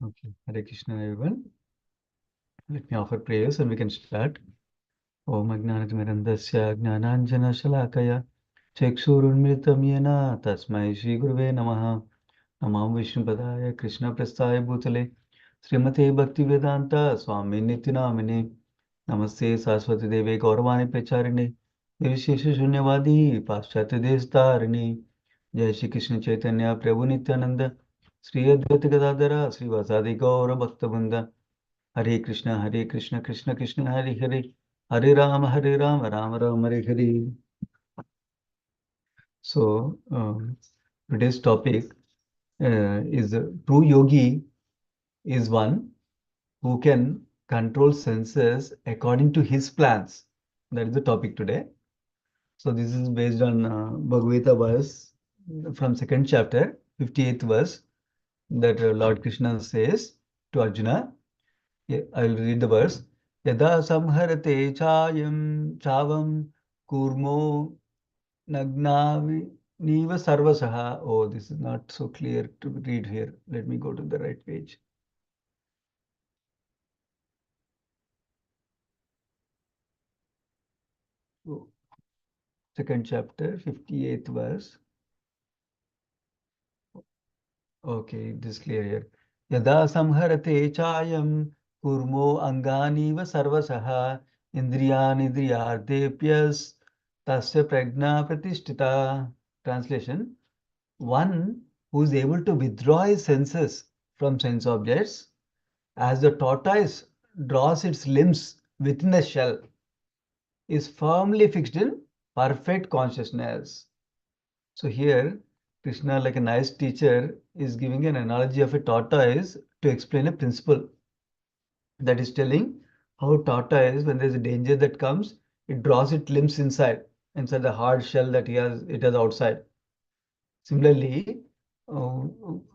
Okay, Hare Krishna everyone. Let me offer prayers and we can start. Om Ajnanatimirandasya Jnananjana Shalakaya Chakshurunmritam Yena Tasmai Shri Guruve Namaha Namam Vishnupadaya Krishna Prasthaya Bhutale Srimate Bhaktivedanta Swami Nityanamine Namaste Saraswati Deve Gauravani Pracharine Nirvishesha Shunyavadi Paschatya Destarine Jai Shri Krishna Chaitanya Prabhu Nityananda Sri Advaita Gadadhara Sri Vasadi Gaura Bhaktabunda Hare Krishna, Krishna Krishna, Hare Hare, Hare Rama, Rama Rama, Hare Hare. So, today's topic is true yogi is one who can control senses according to his plans. That is the topic today. So, this is based on Bhagavad Gita verse from second chapter, 58th verse, that Lord Krishna says to Arjuna. Yeah, I will read the verse. Yada samharate chavam kurmo nagnavi niva sarvasaha. Oh, this is not so clear to read here. Let me go to the right page. Oh, second chapter, 58th verse. Okay, this is clear here. Yada samharate chayam kurmo anganiva sarvasaha indriyardepyas tasya prajna pratishtita. Translation. One who is able to withdraw his senses from sense objects, as the tortoise draws its limbs within the shell, is firmly fixed in perfect consciousness. So here, Krishna, like a nice teacher, is giving an analogy of a tortoise to explain a principle. That is telling how tortoise, when there is a danger that comes, it draws its limbs inside the hard shell that it has outside. Similarly,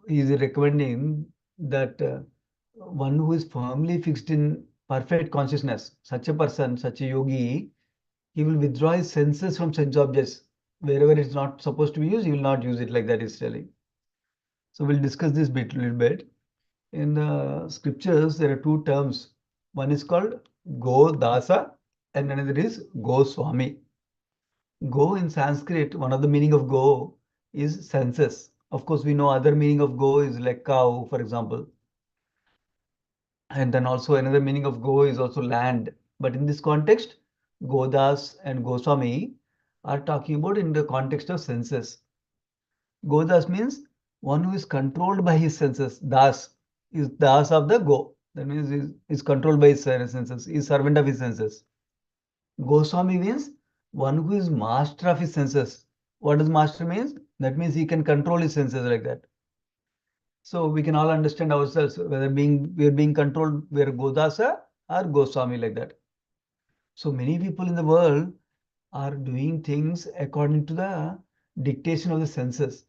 he is recommending that one who is firmly fixed in perfect consciousness, such a person, such a yogi, he will withdraw his senses from sense objects. Wherever it's not supposed to be used, he will not use it, like that is telling. So we'll discuss this little bit. In the scriptures, there are two terms. One is called Go Dasa and another is Go Swami. Go in Sanskrit, one of the meaning of go is senses. Of course, we know other meaning of go is like cow, for example. And then also another meaning of go is also land. But in this context, Godas and Goswami are talking about in the context of senses. Godas means one who is controlled by his senses. Das is das of the go. That means is controlled by his senses, is servant of his senses. Goswami means one who is master of his senses. What does master means? That means he can control his senses like that. So we can all understand ourselves whether we are being controlled, we are Godasa or Goswami like that. So many people in the world are doing things according to the dictation of the senses.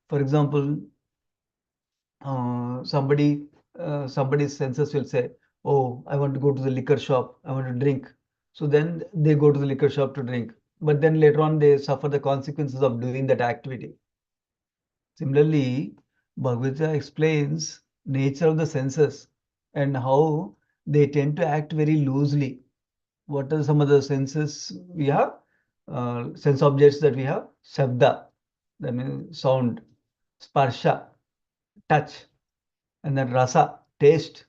For example, somebody's senses will say, "Oh, I want to go to the liquor shop. I want to drink." So then they go to the liquor shop to drink. But then later on, they suffer the consequences of doing that activity. Similarly, Bhagavad Gita explains nature of the senses and how they tend to act very loosely. What are some of the senses we have? Sense objects that we have? Shabda, that means sound, sparsha, touch, and then rasa, taste,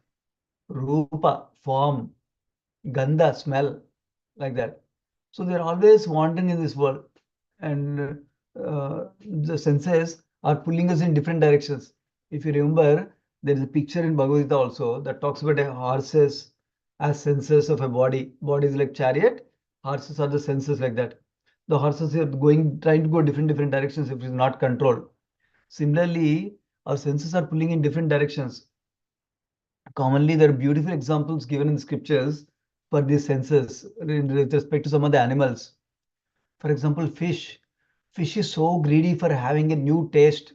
rupa, form, gandha, smell, like that. So they're always wandering in this world, and the senses are pulling us in different directions. If you remember, there is a picture in Bhagavad Gita also that talks about horses as senses of a body. Body is like chariot, horses are the senses like that. The horses are trying to go different directions if it is not controlled. Similarly, our senses are pulling in different directions. Commonly, there are beautiful examples given in the scriptures for these senses with respect to some of the animals. For example, fish. Fish is so greedy for having a new taste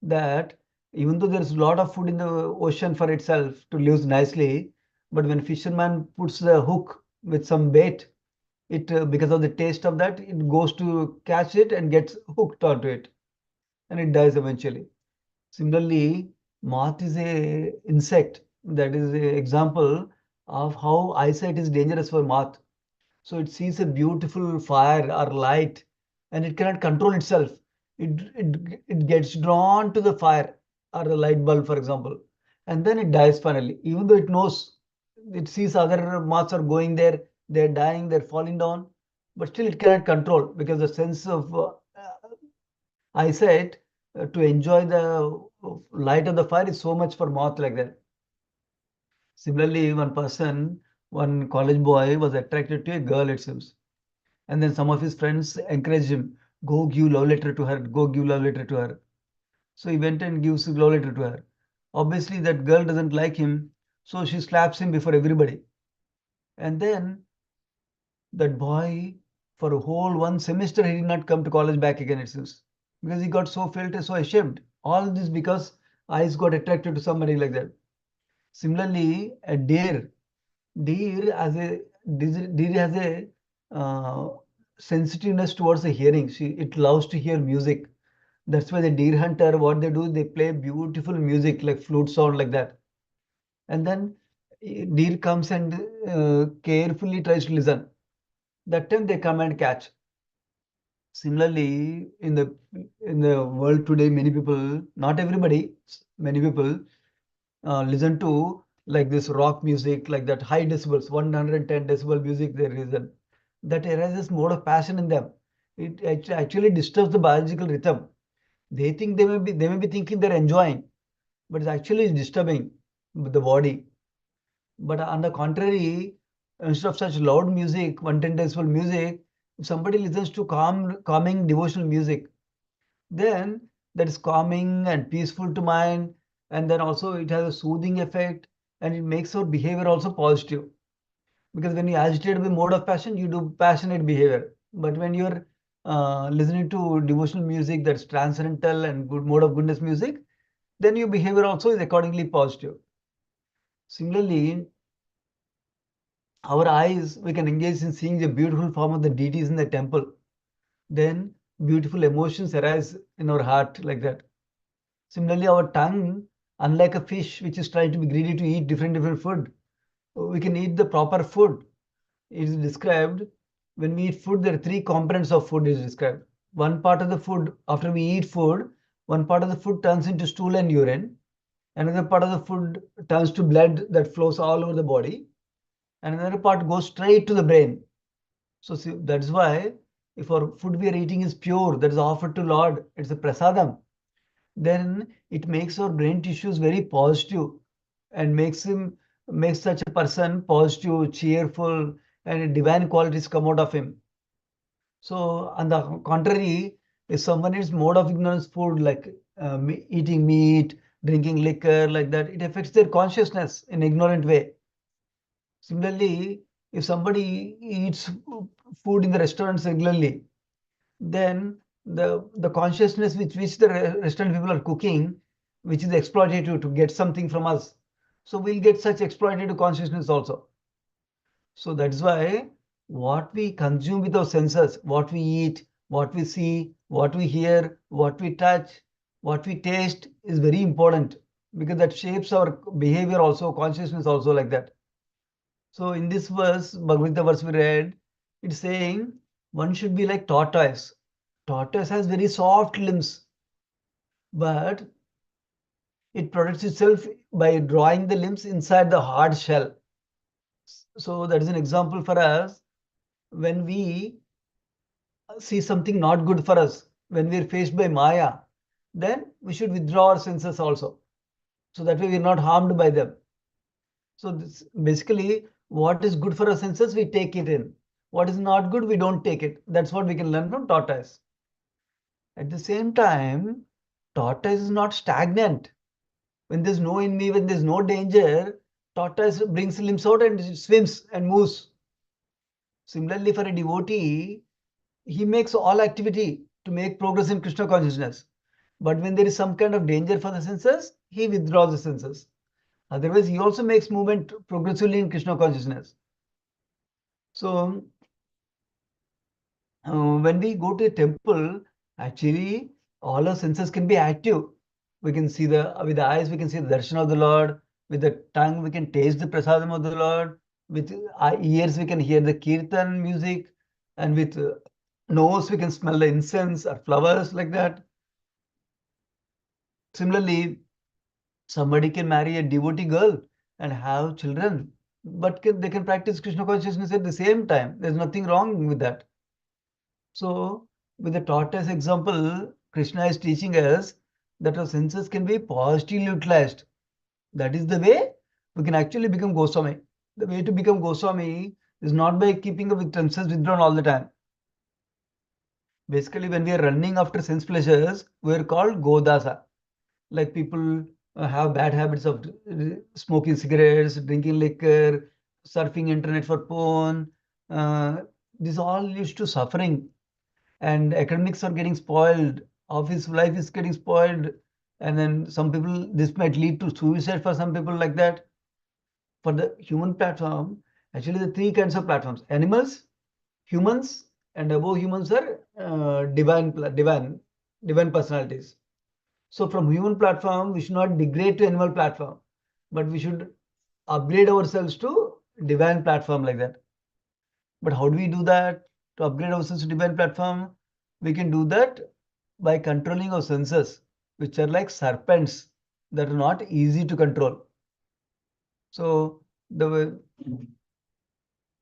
that even though there's a lot of food in the ocean for itself to live nicely, but when fisherman puts the hook with some bait, it because of the taste of that, it goes to catch it and gets hooked onto it, and it dies eventually. Similarly, Moth is a insect. That is an example of how eyesight is dangerous for moth. So it sees a beautiful fire or light and it cannot control itself. It gets drawn to the fire or the light bulb, for example, and then it dies finally. Even though it knows, it sees other moths are going there, they're dying, they're falling down, but still it cannot control because the sense of eyesight to enjoy the light of the fire is so much for moth like that. Similarly, one college boy was attracted to a girl, it seems. And then some of his friends encouraged him, go give love letter to her, go give love letter to her. So he went and gives a love letter to her. Obviously, that girl doesn't like him, so she slaps him before everybody. And then that boy, for a whole one semester, he did not come to college back again, it seems, because he got felt so ashamed. All this because eyes got attracted to somebody like that. Similarly, a deer as a deer has a sensitiveness towards the hearing. It loves to hear music. That's why the deer hunter, what they do, they play beautiful music like flute sound like that. And then deer comes and carefully tries to listen. That time they come and catch. Similarly, in the world today, many people, not everybody, many people listen to like this rock music, like that high decibels, 110 decibel music they listen. That arises mode of passion in them. It actually disturbs the biological rhythm. They may be thinking they're enjoying, but it's actually disturbing the body. But on the contrary, instead of such loud music, 110 decibel music, if somebody listens to calming devotional music, then that is calming and peaceful to mind, and then also it has a soothing effect, and it makes our behavior also positive. Because when you agitate with mode of passion, you do passionate behavior. But when you're listening to devotional music that's transcendental and good mode of goodness music, then your behavior also is accordingly positive. Similarly, our eyes, we can engage in seeing the beautiful form of the deities in the temple. Then beautiful emotions arise in our heart like that. Similarly, our tongue, unlike a fish which is trying to be greedy to eat different food, we can eat the proper food. It is described when we eat food, there are three components of food is described. One part of the food, after we eat food, one part of the food turns into stool and urine. Another part of the food turns to blood that flows all over the body. And another part goes straight to the brain. So see, that's why if our food we are eating is pure, that is offered to Lord, it's a prasadam, then it makes our brain tissues very positive and makes such a person positive, cheerful, and divine qualities come out of him. So on the contrary, if someone is mode of ignorance food like eating meat, drinking liquor like that, it affects their consciousness in ignorant way. Similarly, if somebody eats food in the restaurants regularly, then the consciousness with which the restaurant people are cooking, which is exploitative to get something from us. So we'll get such exploitative consciousness also. So that's why what we consume with our senses, what we eat, what we see, what we hear, what we touch, what we taste is very important because that shapes our behavior also, consciousness also like that. So in this verse, Bhagavad Gita verse we read, it's saying one should be like tortoise. Tortoise has very soft limbs, but it protects itself by drawing the limbs inside the hard shell. So that is an example for us when we see something not good for us, when we are faced by Maya, then we should withdraw our senses also. So that way we are not harmed by them. So this, basically, what is good for our senses, we take it in. What is not good, we don't take it. That's what we can learn from tortoise. At the same time, tortoise is not stagnant. When there's no enemy, when there's no danger, tortoise brings limbs out and it swims and moves. Similarly, for a devotee, he makes all activity to make progress in Krishna consciousness. But when there is some kind of danger for the senses, he withdraws the senses. Otherwise, he also makes movement progressively in Krishna consciousness. So, when we go to a temple, actually, all our senses can be active. We can see with the eyes, we can see the darshan of the Lord. With the tongue, we can taste the prasadam of the Lord. With ears, we can hear the kirtan music. And with nose, we can smell the incense or flowers like that. Similarly, somebody can marry a devotee girl and have children, but they can practice Krishna consciousness at the same time. There's nothing wrong with that. So, with the tortoise example, Krishna is teaching us that our senses can be positively utilized. That is the way we can actually become Goswami. The way to become Goswami is not by keeping up with senses withdrawn all the time. Basically, when we are running after sense pleasures, we are called Godasa. Like people have bad habits of smoking cigarettes, drinking liquor, surfing internet for porn. Uh, this all leads to suffering, and academics are getting spoiled. Office life is getting spoiled, and then some people, this might lead to suicide for some people like that. For the human platform, actually the three kinds of platforms: animals, humans, and above humans are divine personalities. So from human platform, we should not degrade to animal platform, but we should upgrade ourselves to divine platform like that. But how do we do that? To upgrade ourselves to divine platform, we can do that by controlling our senses, which are like serpents that are not easy to control. So the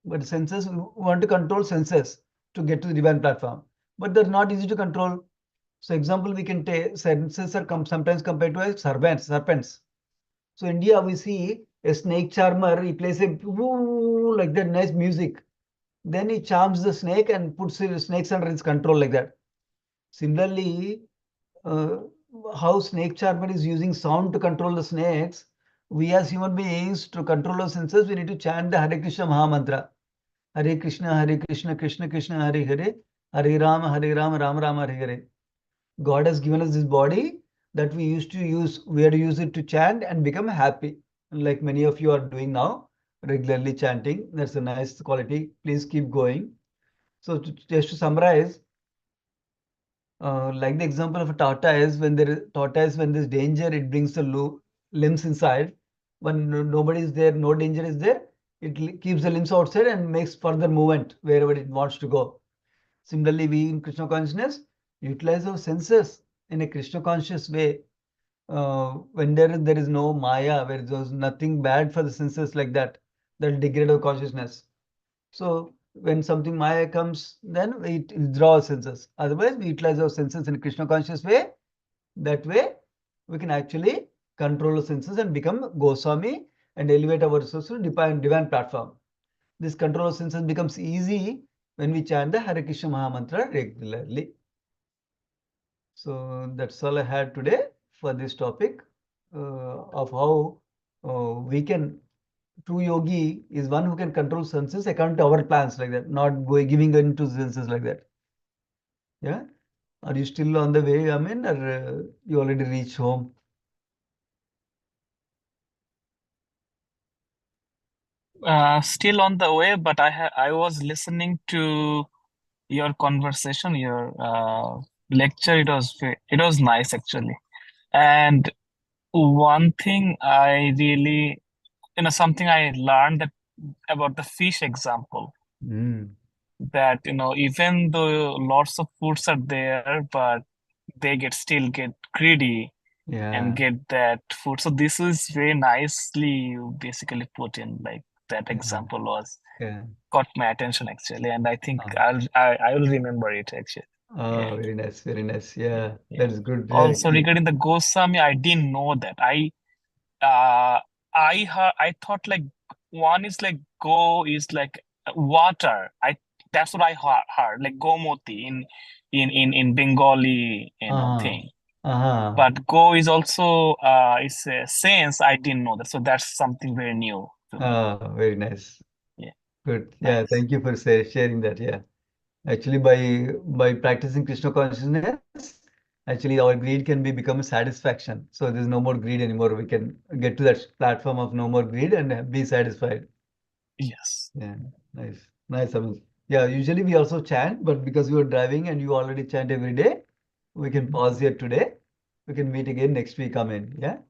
but senses, we want to control senses to get to the divine platform, but they're not easy to control. So example, we can take senses are sometimes compared to as serpents. So India, we see a snake charmer, he plays a woo, like that nice music. Then he charms the snake and puts the snakes under his control like that. Similarly, uh, how snake charmer is using sound to control the snakes, we as human beings, to control our senses, we need to chant the Hare Krishna Maha Mantra. Hare Krishna, Krishna Krishna, Hare Hare, Hare Rama, Rama Rama, Hare Hare. God has given us this body that we have to use it to chant and become happy. Like many of you are doing now, regularly chanting. That's a nice quality. Please keep going. So just to summarize, like the example of a tortoise, when there's danger, it brings the limbs inside. When nobody is there, no danger is there, it keeps the limbs outside and makes further movement wherever it wants to go. Similarly, we in Krishna consciousness utilize our senses in a Krishna conscious way. When there is no Maya, where there's nothing bad for the senses like that, that will degrade our consciousness. So when something Maya comes, then we withdraw our senses. Otherwise, we utilize our senses in a Krishna conscious way. That way, we can actually control our senses and become Goswami and elevate ourselves to divine platform. This control of senses becomes easy when we chant the Hare Krishna Maha Mantra regularly. So that's all I had today for this topic of how we can. True yogi is one who can control senses according to our plans like that, not giving into senses like that. Yeah. Are you still on the way, Amin, or you already reached home? Still on the way, but I was listening to your conversation, your lecture. It was nice actually. And one thing I really, something I learned that about the fish example, Mm. that even though lots of foods are there, but they still get greedy and Yeah. get that food. So this is very nicely you basically put in, like that Yeah. example was Yeah. caught my attention actually, and I think Ah. I will remember it actually. Yeah, Oh, very nice. Very nice. Yeah. yeah. That is good. Also Actually. regarding the Goswami, I didn't know that. Uh I thought like one is like go is like water. I That's what I heard, like Gomoti in Bengali, Ah. thing. Ah. But Go is also it's a sense. I didn't know that, so that's something very new to me. Ah. Very nice. Yeah, Good. Yeah. nice. Thank you for sharing that. Yeah. Actually, by practicing Krishna consciousness, actually our greed can become a satisfaction. So there's no more greed anymore. We can get to that platform of no more greed and be satisfied. Yes. Yeah, nice, nice. I mean, yeah. Usually we also chant, but because we are driving and you already chant every day, we can Mhm. pause here today. we can meet again next week. Come in. Yeah.